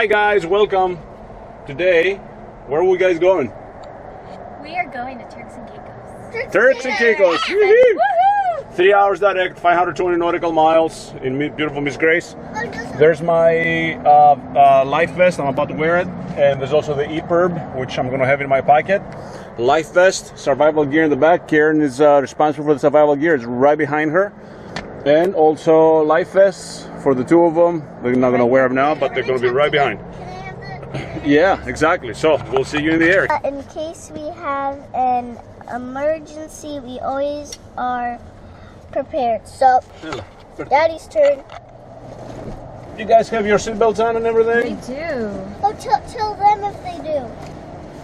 Hi guys, welcome. Today, where are we guys going? We are going to Turks and Caicos. Turks and Caicos! Woohoo! 3 hours direct, 520 nautical miles in beautiful Miss Grace. There's my life vest, I'm about to wear it. And there's also the EPIRB, which I'm going to have in my pocket. Life vest, survival gear in the back. Karen is responsible for the survival gear, it's right behind her. And also life vests for the two of them. They're not going to wear them now, but they're going to be right behind. Yeah, exactly. So we'll see you in the air. In case we have an emergency, we always are prepared. So, Daddy's turn. You guys have your seatbelts on and everything? We do. Oh, tell them if they do.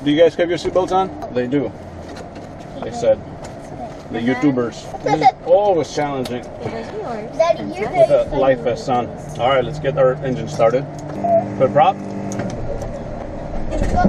Do you guys have your seatbelts on? They do. They said. The YouTubers. This is always challenging. Daddy, you're With a life vest on. All right, let's get our engine started. Put prop. What's that?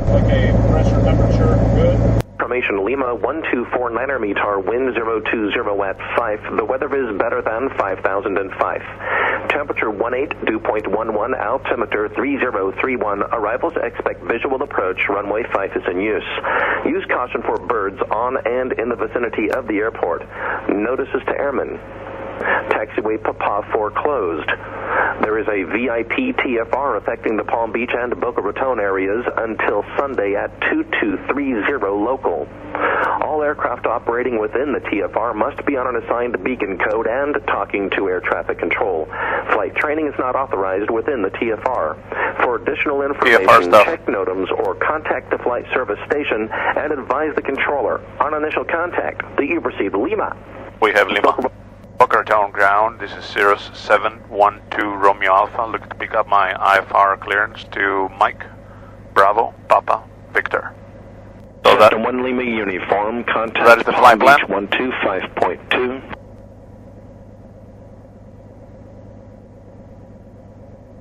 Okay, pressure, temperature, good. Formation Lima 1249er METAR, wind 020 at 5. The weather is better than 5005. Temperature 18, dew point 11, altimeter 3031. Arrivals expect visual approach. Runway 5 is in use. Use caution for birds on and in the vicinity of the airport. Notices to airmen. Taxiway Papa 4 closed. There is a VIP TFR affecting the Palm Beach and Boca Raton areas until Sunday at 2230 local. All aircraft operating within the TFR must be on an assigned beacon code and talking to air traffic control. Flight training is not authorized within the TFR. For additional information, check NOTAMs or contact the flight service station and advise the controller on initial contact that you've received Lima. We have Lima. Boca Raton ground, this is Cirrus 712 Romeo Alpha, looking to pick up my IFR clearance to Mike, Bravo, Papa, Victor. So that 1 Lima uniform, contact that is the flight plan. 125.2.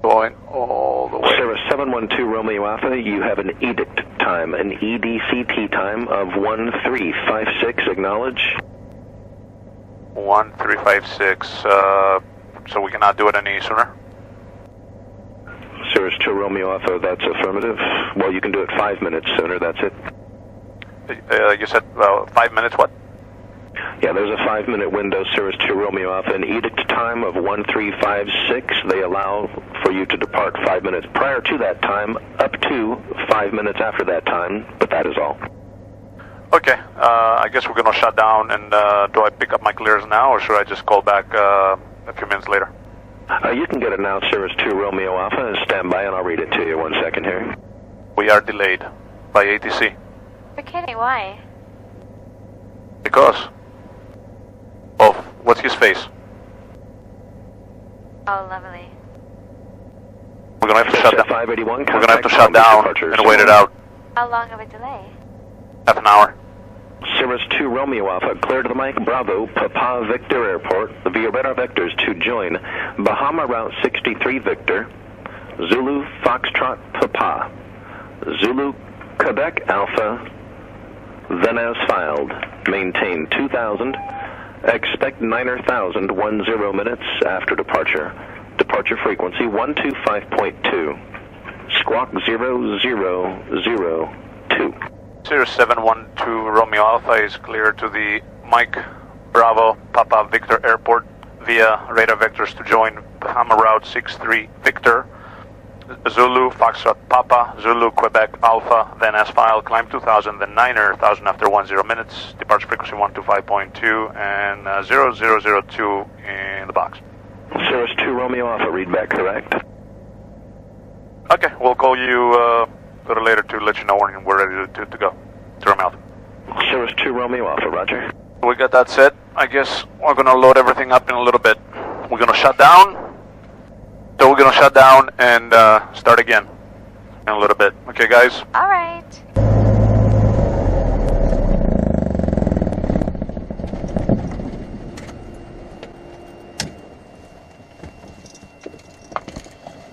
Going all the way. Cirrus 712 Romeo Alpha, you have an edict time, an EDCT time of 1356, acknowledge. 1356, so we cannot do it any sooner? Cirrus 2 Romeo Alpha, that's affirmative. Well, you can do it 5 minutes sooner, that's it. You said 5 minutes, what? Yeah, there's a 5-minute window, Cirrus 2 Romeo Alpha, an edict time of 1356. They allow for you to depart 5 minutes prior to that time, up to 5 minutes after that time, but that is all. Okay, I guess we're going to shut down, and do I pick up my clears now, or should I just call back a few minutes later? You can get it now, Cirrus 2 Romeo Alpha, and stand by and I'll read it to you 1 second here. We are delayed by ATC. You're kidding, why? Because of what's his face? Oh, lovely. We're going to have to shut down. 581, We're going to have to shut down and wait it out. How long of a delay? Half an hour. Cirrus 2 Romeo Alpha, clear to the Mike Bravo, Papa Victor Airport, via radar vectors to join Bahama Route 63 Victor, Zulu Foxtrot Papa, Zulu Quebec Alpha, then as filed, maintain 2000, expect 9,000 10 minutes after departure. Departure frequency 125.2, squawk 0002. Cirrus 712 Romeo Alpha is clear to the Mike Bravo Papa Victor Airport via radar vectors to join Bahama Route 63 Victor, Zulu Foxtrot Papa, Zulu Quebec Alpha, then as filed, climb 2000, then 9,000 after 10 minutes, departure frequency 125.2 and 0002 in the box. Cirrus 2 Romeo Alpha, read back correct. Okay, we'll call you a little later to let you know when we're ready to go. To Romeo Alpha. Cirrus 2 Romeo Alpha, roger. We got that set. I guess we're going to load everything up in a little bit. We're going to shut down. So we're going to shut down and start again in a little bit. Okay, guys? All right.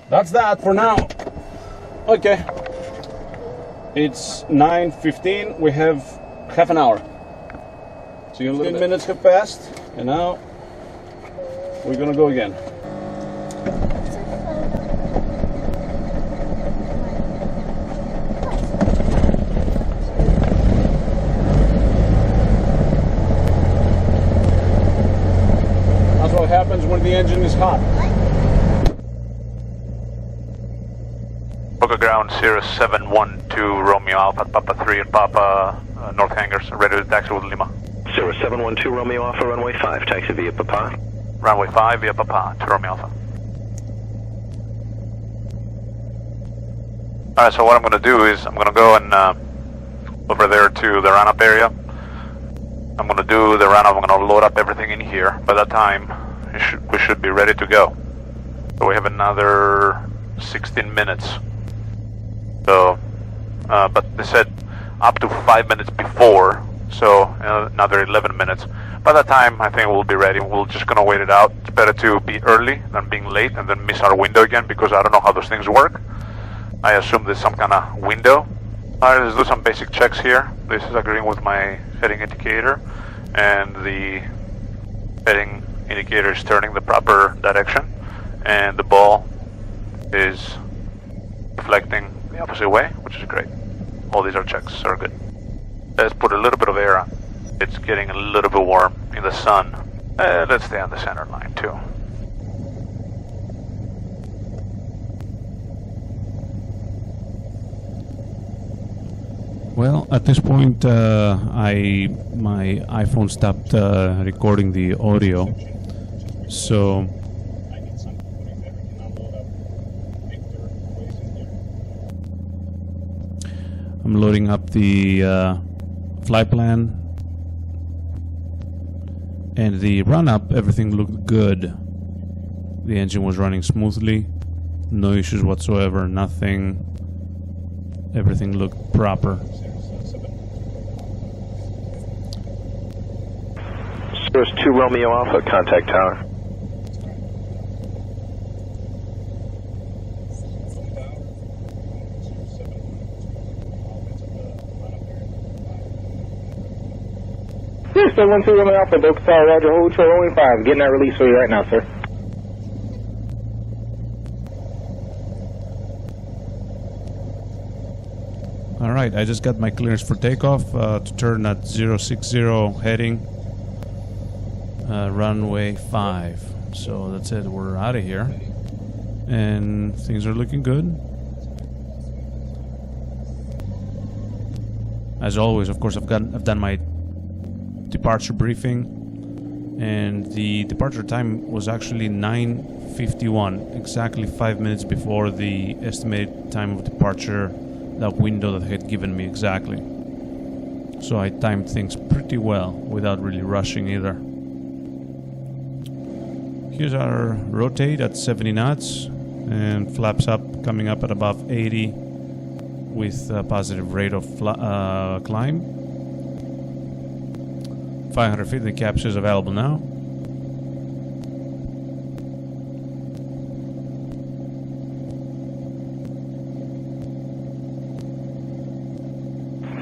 That's that for now. Okay. It's 9:15. We have half an hour. See you in a little bit. 10 minutes have passed, and now we're gonna go again. That's what happens when the engine is hot. Boca ground, Cirrus 712, Romeo Alpha, Papa 3 and Papa, North Hangars, ready to taxi with Lima. Cirrus 712, Romeo Alpha, runway 5, taxi via Papa. Runway 5 via Papa to Romeo Alpha. Alright, so what I'm going to do is I'm going to go and over there to the run-up area. I'm going to do the run-up, I'm going to load up everything in here. By that time, we should be ready to go. So we have another 16 minutes. So, but they said up to 5 minutes before, so another 11 minutes. By that time, I think we'll be ready. We're just gonna wait it out. It's better to be early than being late and then miss our window again, because I don't know how those things work. I assume there's some kind of window. Alright, let's do some basic checks here. This is agreeing with my heading indicator, and the heading indicator is turning the proper direction, and the ball is reflecting the opposite way, which is great. All these are checks, are good. Let's put a little bit of air on. It's getting a little bit warm in the sun. Let's stay on the center line too. Well, at this point, my iPhone stopped recording the audio, so I'm loading up the flight plan, and the run-up, everything looked good. The engine was running smoothly, no issues whatsoever, nothing. Everything looked proper. Cirrus 2 Romeo Alpha, contact tower. Cirrus 712 Romeo Alpha, Boca Tower, Roger, hold control, only 5. Getting that release for you right now, sir. Alright, I just got my clearance for takeoff to turn at 060 heading runway 5. So that's it, we're out of here. And things are looking good. As always, of course, I've done my departure briefing, and the departure time was actually 9:51, exactly 5 minutes before the estimated time of departure, that window that they had given me exactly. So I timed things pretty well without really rushing either. Here's our rotate at 70 knots and flaps up, coming up at above 80 with a positive rate of climb. 500 feet, the capsule is available now.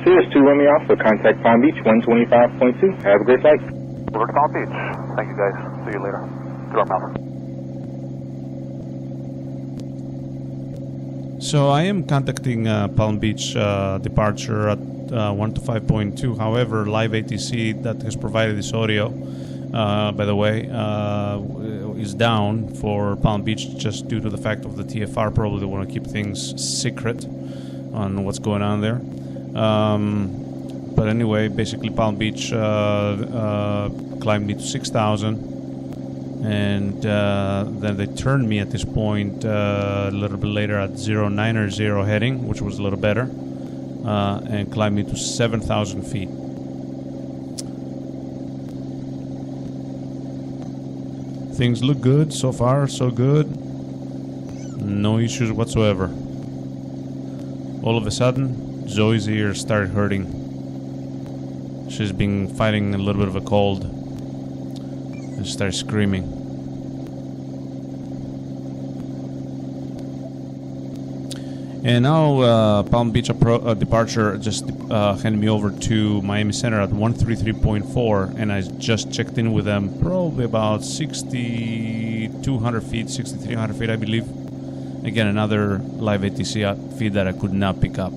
Cirrus 2 Romeo Alpha, contact Palm Beach 125.2. Have a great flight. Over to Palm Beach. Thank you guys. See you later. To our mountain. So I am contacting Palm Beach departure at 125.2. However, live ATC that has provided this audio, by the way, is down for Palm Beach just due to the fact of the TFR. Probably want to keep things secret on what's going on there. But anyway, basically Palm Beach climbed me to 6,000. And then they turned me at this point a little bit later at 090 heading, which was a little better, and climbed me to 7,000 feet. Things look good so far, so good. No issues whatsoever. All of a sudden, Zoe's ears started hurting. She's been fighting a little bit of a cold. And started screaming. And now Palm Beach departure just handed me over to Miami Center at 133.4, and I just checked in with them probably about 6,200 feet, 6,300 feet, I believe. Again, another live ATC feed that I could not pick up.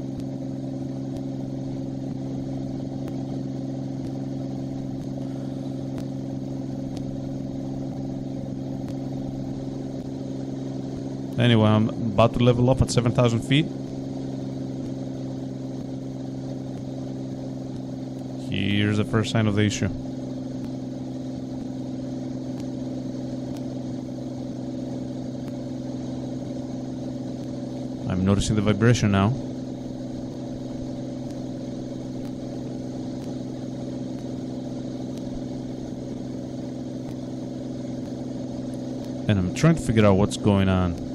Anyway, I'm about to level up at 7,000 feet. Here's the first sign of the issue. I'm noticing the vibration now. And I'm trying to figure out what's going on.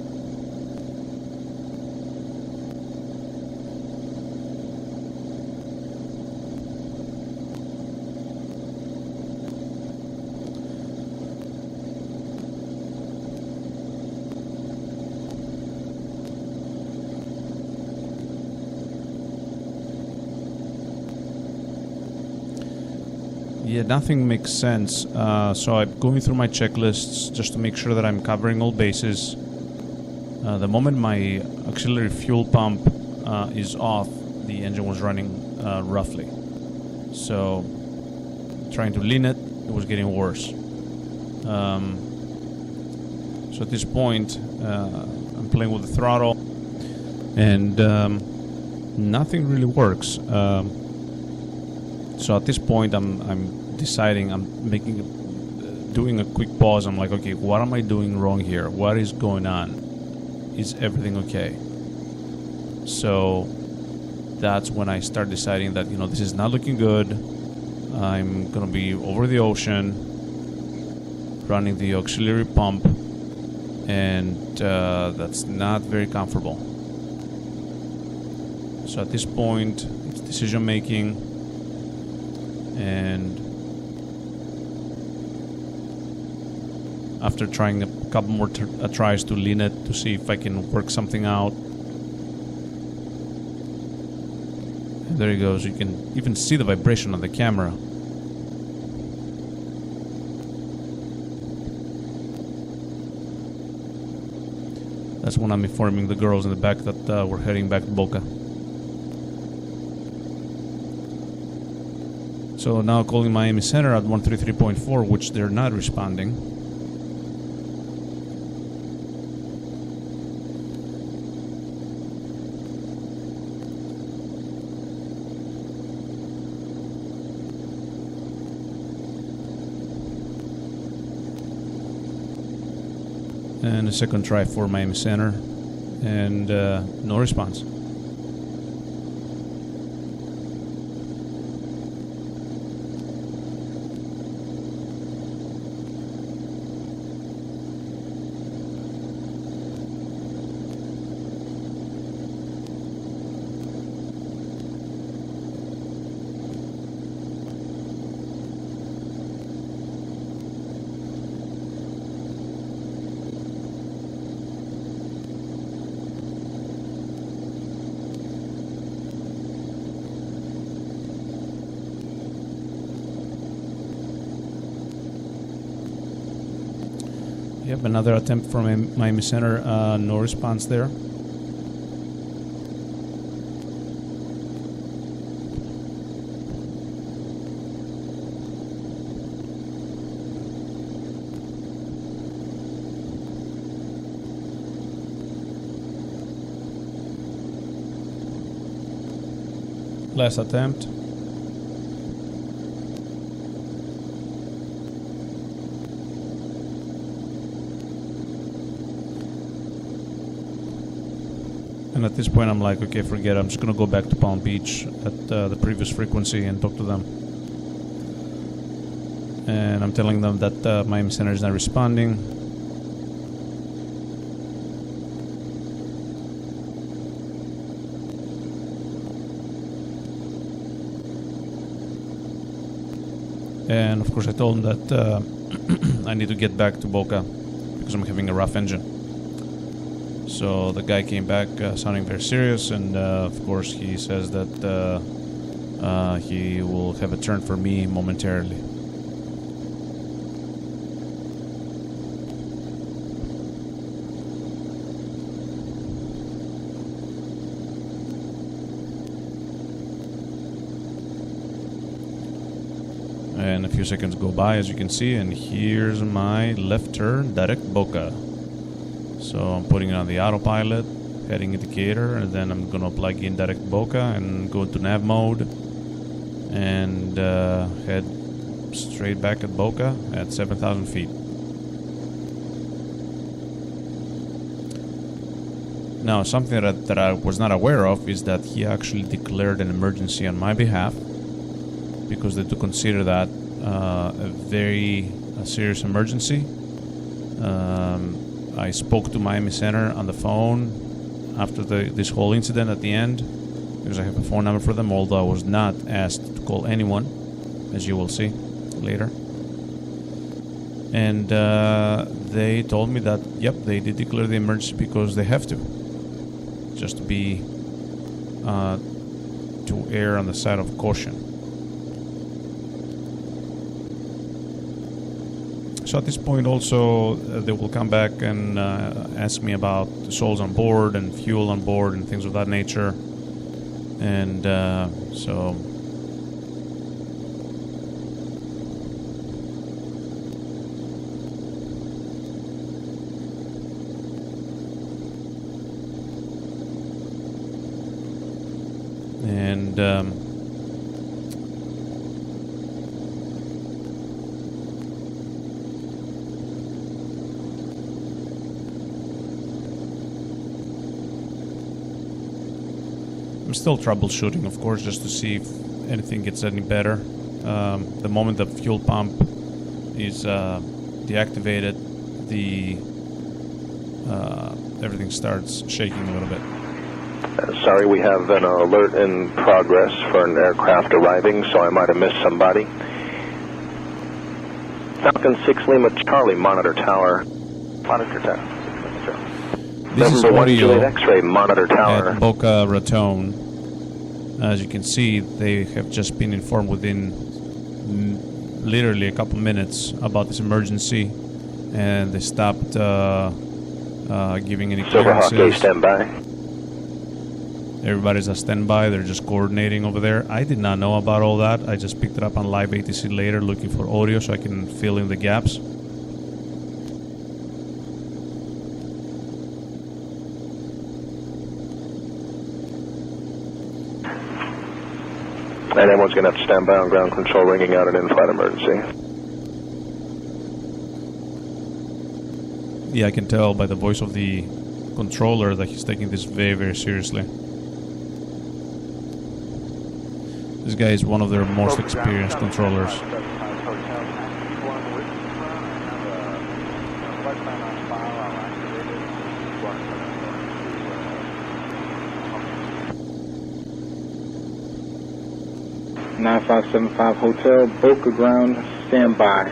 Yeah, nothing makes sense. So I'm going through my checklists just to make sure that I'm covering all bases. The moment my auxiliary fuel pump is off, the engine was running roughly. So trying to lean it, it was getting worse. So at this point, I'm playing with the throttle, and nothing really works. So at this point, I'm deciding, doing a quick pause. I'm like, okay, what am I doing wrong here? What is going on? Is everything okay? So that's when I start deciding that, this is not looking good. I'm gonna be over the ocean, running the auxiliary pump, and that's not very comfortable. So at this point, it's decision making. And after trying a couple more tries to lean it to see if I can work something out, and there he goes. You can even see the vibration on the camera. That's when I'm informing the girls in the back that we're heading back to Boca. So now calling Miami Center at 133.4, which they're not responding. And a second try for Miami Center, and no response. Yep, another attempt from Miami Center, no response there. Last attempt. And at this point, I'm like, okay, forget it. I'm just going to go back to Palm Beach at the previous frequency and talk to them. And I'm telling them that Miami Center is not responding. And of course, I told them that I need to get back to Boca because I'm having a rough engine. So the guy came back sounding very serious, and of course he says that he will have a turn for me momentarily. And a few seconds go by, as you can see, and here's my left turn, direct Boca. So I'm putting it on the autopilot, heading indicator, and then I'm gonna plug in direct Boca and go to nav mode and head straight back at Boca at 7,000 feet. Now, something that I was not aware of is that he actually declared an emergency on my behalf, because they do consider that a very serious emergency. I spoke to Miami Center on the phone after this whole incident at the end, because I have a phone number for them, although I was not asked to call anyone, as you will see later. And they told me that, yep, they did declare the emergency because they have to, just to be to err on the side of caution. So at this point also, they will come back and ask me about the souls on board and fuel on board and things of that nature. And so... And... I'm still troubleshooting, of course, just to see if anything gets any better. The moment the fuel pump is deactivated, everything starts shaking a little bit. Sorry, we have an alert in progress for an aircraft arriving, so I might have missed somebody. Falcon 6 Lima Charlie, monitor tower. Monitor tower. This is November 1 audio Juliet X-ray, monitor tower. at Boca Raton. As you can see, they have just been informed within literally a couple minutes about this emergency, and they stopped giving any Silverhawk A, clearances. stand by. Everybody's on standby. They're just coordinating over there. I did not know about all that. I just picked it up on live ATC later, looking for audio so I can fill in the gaps. And everyone's going to have to stand by on ground control, ringing out an in-flight emergency. Yeah, I can tell by the voice of the controller that he's taking this very, very seriously. This guy is one of their most experienced controllers. $9575 Hotel, Boca ground, stand by.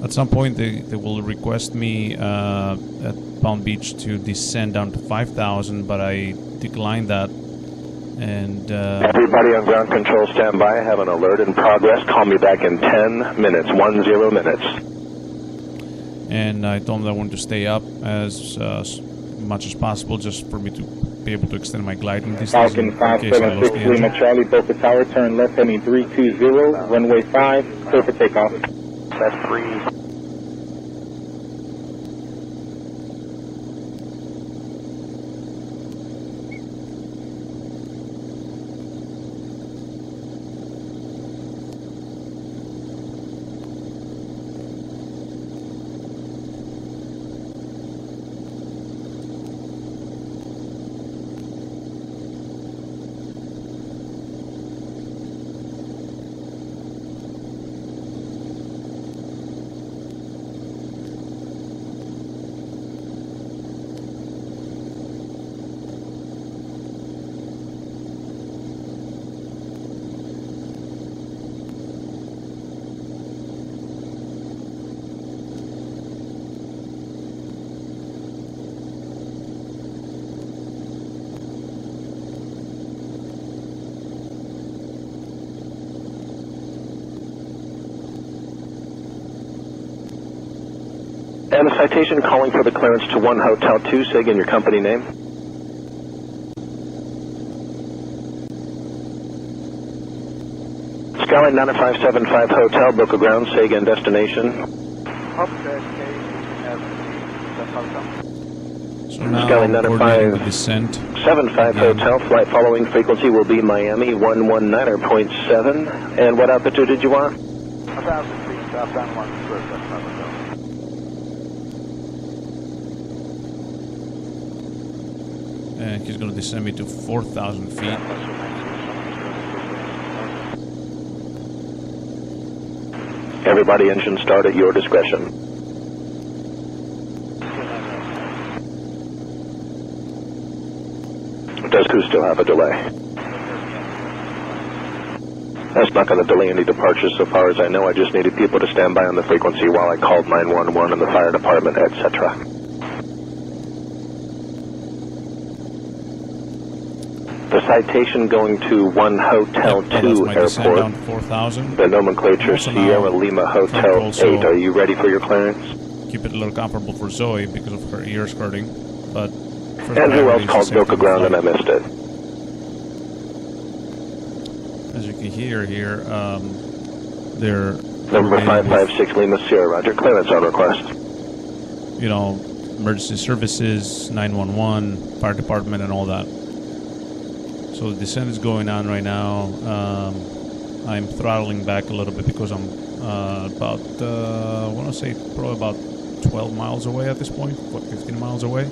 At some point, they will request me at Palm Beach to descend down to 5,000, but I declined that. And Everybody on ground control, stand by. I have an alert in progress. Call me back in 10 minutes, 10 minutes. And I told them that I wanted to stay up as much as possible, just for me to be able to extend my gliding distance. Falcon 576 Lima Charlie, Boca Tower, turn left heading 320, runway 5, clear for takeoff. That's 3. And the citation calling for the clearance to 1 Hotel 2, say again your company name. Skyline 9575 Hotel, Boca Ground, say again destination. So now Skyline coordinating the descent. 75 Hotel, flight following frequency will be Miami 119.7. And what altitude did you want? 1,000 feet, southbound 1, Cirrus, that's not And he's going to descend me to 4,000 feet. Everybody engine start at your discretion. Does crew still have a delay? That's not going to delay any departures so far as I know. I just needed people to stand by on the frequency while I called 911 and the fire department, etc. The citation going to 1 Hotel 2 Airport. Down to 4,000. The nomenclature Sierra Lima Hotel 8. Are you ready for your clearance? Keep it a little comfortable for Zoe because of her ear skirting. But and who else called Boca Ground and I missed it? As you can hear here, they're Number 556 Lima Sierra, roger. Clearance on request. You know, emergency services, 911, fire department, and all that. So the descent is going on right now. I'm throttling back a little bit because I'm about, I want to say probably about 12 miles away at this point, 15 miles away.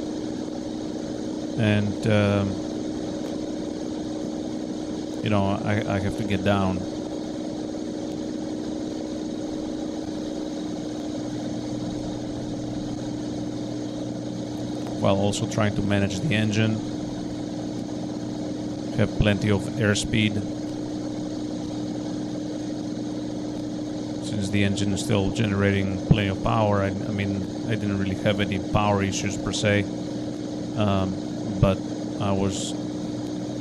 And, you know, I have to get down. While also trying to manage the engine. Have plenty of airspeed. Since the engine is still generating plenty of power, I mean, I didn't really have any power issues per se. But I was,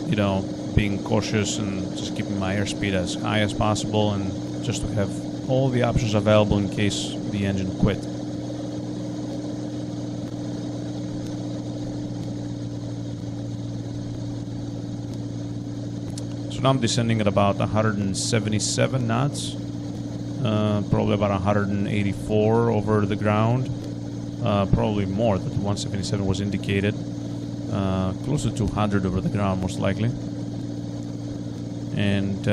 you know, being cautious and just keeping my airspeed as high as possible and just to have all the options available in case the engine quit. Now I'm descending at about 177 knots, probably about 184 over the ground, probably more. That 177 was indicated, close to 200 over the ground most likely, and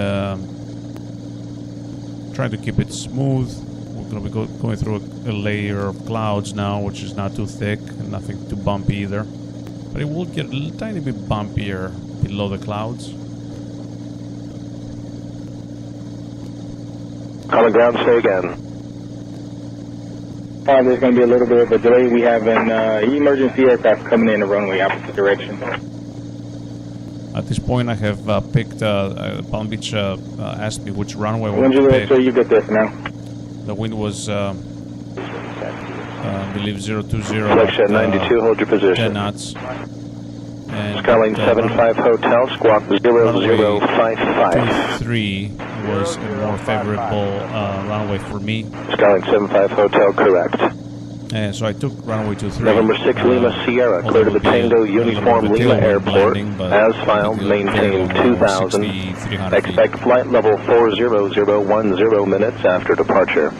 trying to keep it smooth. We're going to be going through a layer of clouds now, which is not too thick and nothing too bumpy either, but it will get a little tiny bit bumpier below the clouds. Calling ground, say again. There's going to be a little bit of a delay. We have an emergency aircraft coming in the runway opposite direction. At this point, I have picked, Palm Beach asked me which runway we When pick. you get this now? The wind was, I believe, 020. Flex 92, hold your position. 10 knots. And Skyline 75 Hotel, squawk 0055. 23 was a more favorable runway for me. Skyline 75 Hotel, correct. And so I took runway 23. November 6 Lima Sierra, clear to the Tango Uniform Lima Airport. As filed, maintain 2000. Expect flight level 40010 minutes after departure.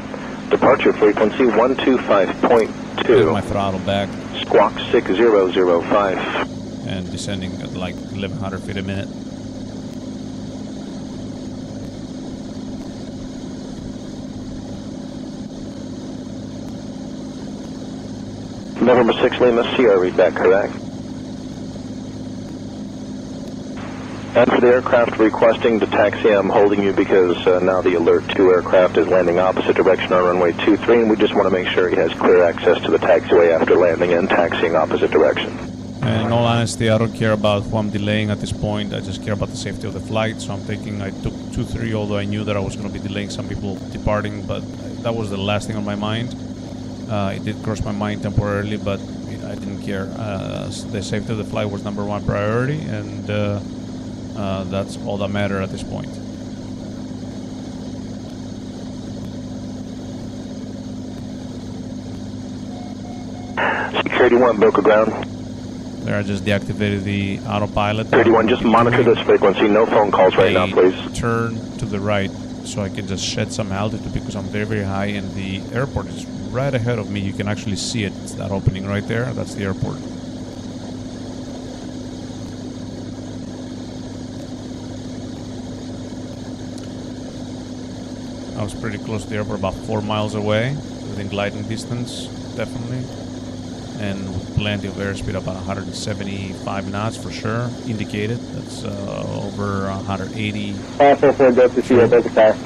Departure frequency 125.2. My throttle back. Squawk 6005. And descending at like 1,100 feet a minute. November 6 Lima Sierra, read that correct? And for the aircraft requesting to taxi, I'm holding you because now the Alert 2 aircraft is landing opposite direction on runway 23, and we just want to make sure he has clear access to the taxiway after landing and taxiing opposite direction. And in all honesty, I don't care about who I'm delaying at this point. I just care about the safety of the flight. So I'm thinking I took 2-3, although I knew that I was going to be delaying some people departing, but that was the last thing on my mind. It did cross my mind temporarily, but I didn't care. The safety of the flight was #1 priority, and that's all that mattered at this point. 31, Boca ground. There, I just deactivated the autopilot. 31, just monitor this frequency. No phone calls right now, please. Turn to the right so I can just shed some altitude because I'm very, very high and the airport is right ahead of me. You can actually see it. It's that opening right there. That's the airport. I was pretty close to the airport, about 4 miles away, within gliding distance, definitely. And with plenty of airspeed, about 175 knots for sure, indicated. That's over 180. 544 Delta Sierra, Boca Tower.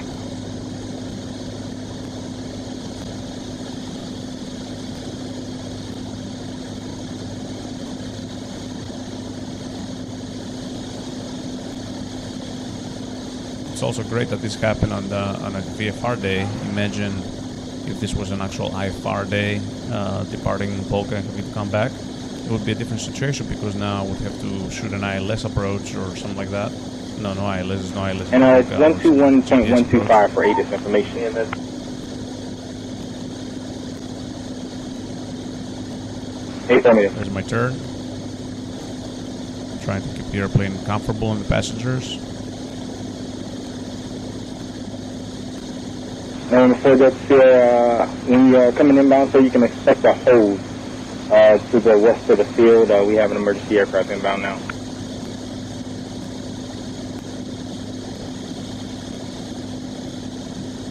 It's also great that this happened on a VFR day. Imagine if this was an actual IFR day, departing Boca and having to come back. It would be a different situation because now I would have to shoot an ILS approach or something like that. No ILS, no ILS. And it's 121.125 for ATIS information in this. There's my turn. Trying to keep the airplane comfortable and the passengers. And for that, when you're coming inbound, so you can expect a hold to the west of the field. We have an emergency aircraft inbound now.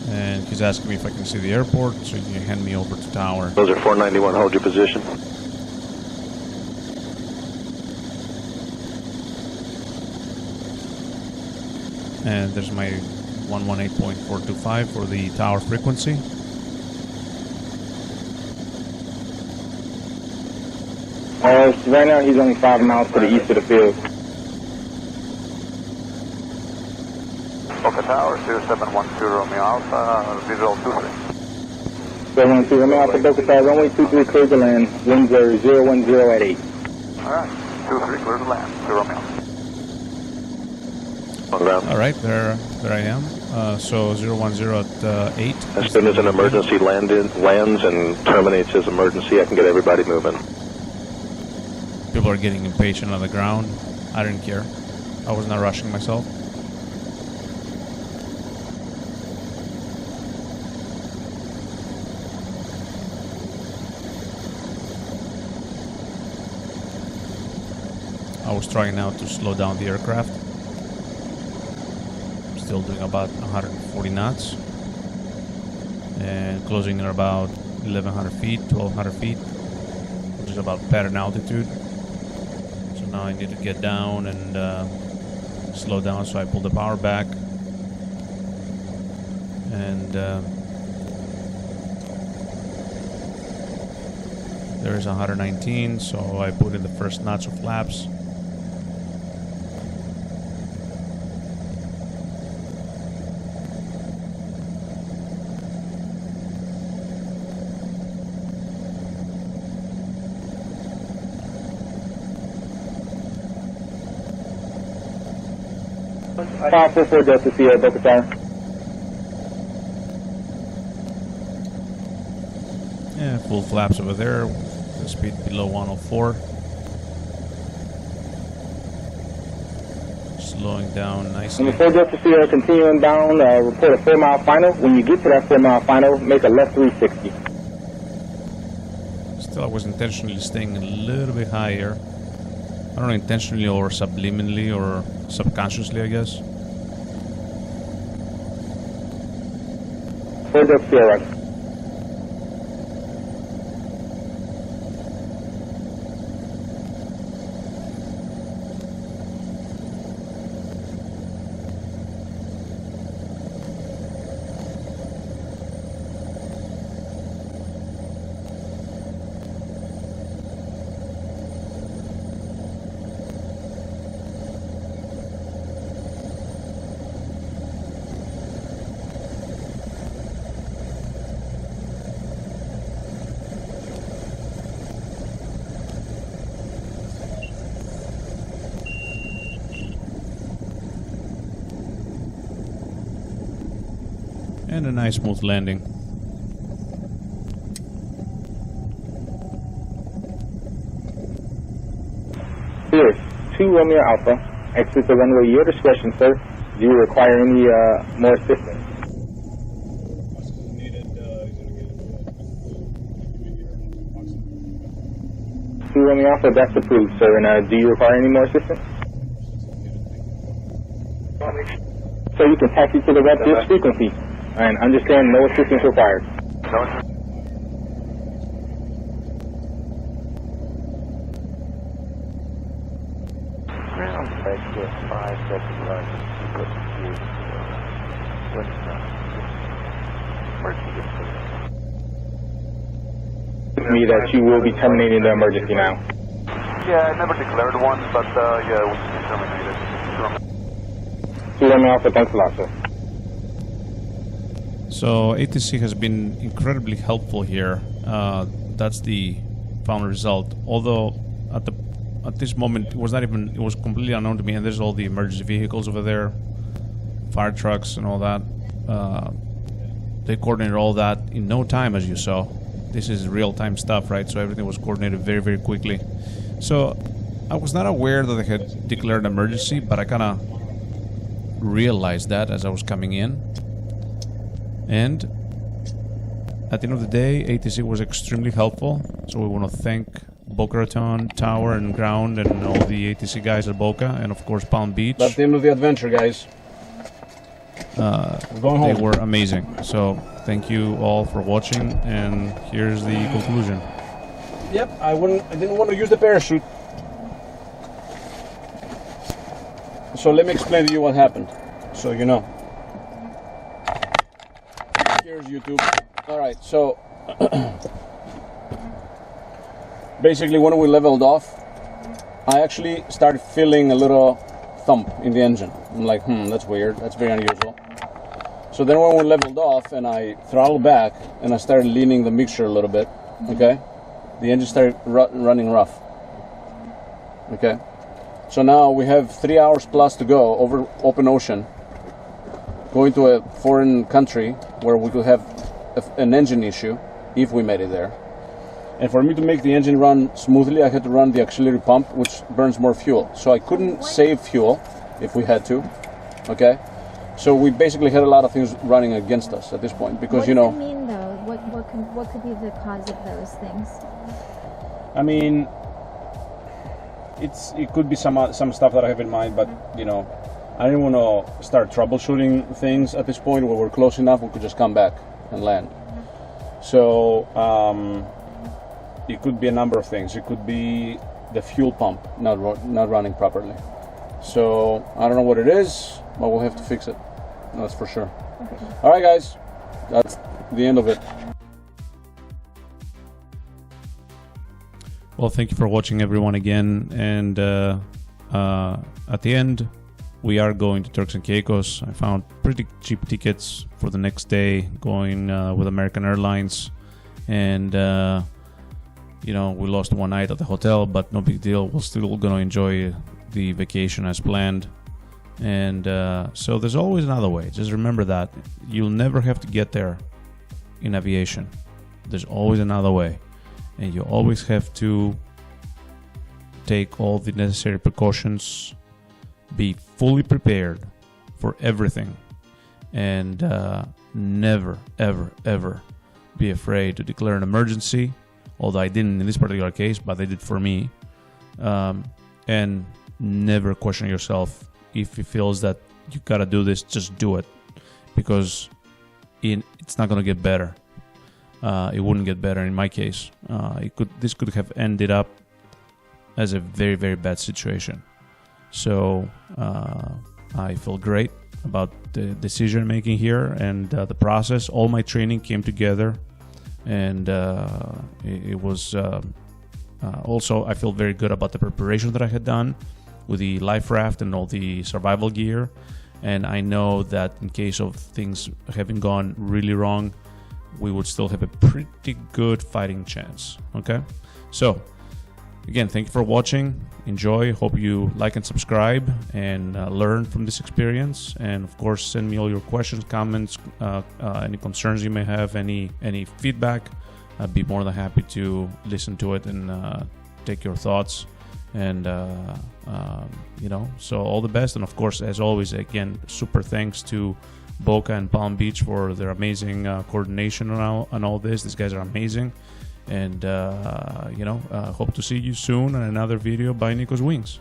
And he's asking me if I can see the airport, so he can hand me over to tower. Those are 491, hold your position. And there's my 118.425 for the tower frequency. Right now he's only 5 miles to the east of the field. Boca Tower, 0712 Romeo Alpha, visual 23. 712 Romeo Alpha, Boca Tower, runway 23, clear to land, winds are 010 at 8. Alright, 23, clear to land, 2 Romeo. Alright, there I am. So 010 at 8. As soon as an emergency lands and terminates his emergency, I can get everybody moving. People are getting impatient on the ground. I didn't care. I was not rushing myself. I was trying now to slow down the aircraft. Still doing about 140 knots. And closing at about 1,100 feet, 1,200 feet, which is about pattern altitude. So now I need to get down and slow down, so I pull the power back. And there's 119, so I put in the first notch of flaps. Five 44 Delta Sierra, Boca Tower. Yeah, full flaps over there. The speed below 104. Slowing down nicely. And before Delta Sierra, continuing down, report a 4 mile final. When you get to that 4 mile final, make a left 360. Still, I was intentionally staying a little bit higher. I don't know, intentionally or subliminally or subconsciously, I guess. 4 Delta Sierra. And a nice smooth landing. Romeo Alpha. Exit the runway your discretion, sir. Do you require any more assistance? 2 Romeo Alpha, that's approved, sir. And do you require any more assistance? So you can taxi to the this frequency and understand no assistance required. Me that you will be terminating the emergency now. Yeah, I never declared one, but yeah, we terminated. 2 Romeo Alpha, thanks a lot, sir. So ATC has been incredibly helpful here. That's the final result. Although at this moment it was completely unknown to me. And there's all the emergency vehicles over there, fire trucks and all that. They coordinated all that in no time, as you saw. This is real-time stuff, right? So everything was coordinated very, very quickly. So I was not aware that they had declared an emergency, but I kind of realized that as I was coming in. And at the end of the day, ATC was extremely helpful. So we want to thank Boca Raton, Tower, and Ground, and all the ATC guys at Boca, and of course Palm Beach. That's the end of the adventure, guys. We're going home. They were amazing. So thank you all for watching, and here's the conclusion. Yep, I didn't want to use the parachute. So let me explain to you what happened, so you know. Here's YouTube. Alright, so basically when we leveled off, I actually started feeling a little thump in the engine. I'm like, that's weird, that's very unusual. So then when we leveled off and I throttled back and I started leaning the mixture a little bit, okay, the engine started running rough. Okay, so now we have 3 hours plus to go over open ocean, going to a foreign country where we could have an engine issue if we made it there. And for me to make the engine run smoothly, I had to run the auxiliary pump, which burns more fuel. So I couldn't save fuel if we had to, okay? So we basically had a lot of things running against us at this point because, you know... What does it mean, though? What could be the cause of those things? I mean, it could be some stuff that I have in mind, but, you know, I didn't want to start troubleshooting things at this point where we're close enough we could just come back and land. So, it could be a number of things. It could be the fuel pump not running properly. So, I don't know what it is, but we'll have to fix it. That's for sure. Okay. Alright guys, that's the end of it. Well, thank you for watching, everyone, again. And at the end, we are going to Turks and Caicos. I found pretty cheap tickets for the next day, going with American Airlines. And, you know, we lost one night at the hotel, but no big deal. We're still going to enjoy the vacation as planned. And so there's always another way. Just remember that. You'll never have to get there in aviation. There's always another way. And you always have to take all the necessary precautions, be fully prepared for everything, and never, ever, ever be afraid to declare an emergency, although I didn't in this particular case, but they did for me. And never question yourself. If it feels that you gotta do this, just do it, because it's not gonna get better. It wouldn't get better in my case. This could have ended up as a very, very bad situation. So I feel great about the decision making here and the process. All my training came together, and it was also, I feel very good about the preparation that I had done with the life raft and all the survival gear. And I know that in case of things having gone really wrong, we would still have a pretty good fighting chance. Okay, so again, thank you for watching. Enjoy. Hope you like and subscribe and learn from this experience. And of course, send me all your questions, comments, any concerns you may have, any feedback. I'd be more than happy to listen to it and take your thoughts and you know, so all the best. And of course, as always, again, super thanks to Boca and Palm Beach for their amazing coordination on all this. These guys are amazing. And, you know, hope to see you soon on another video by Nico's Wings.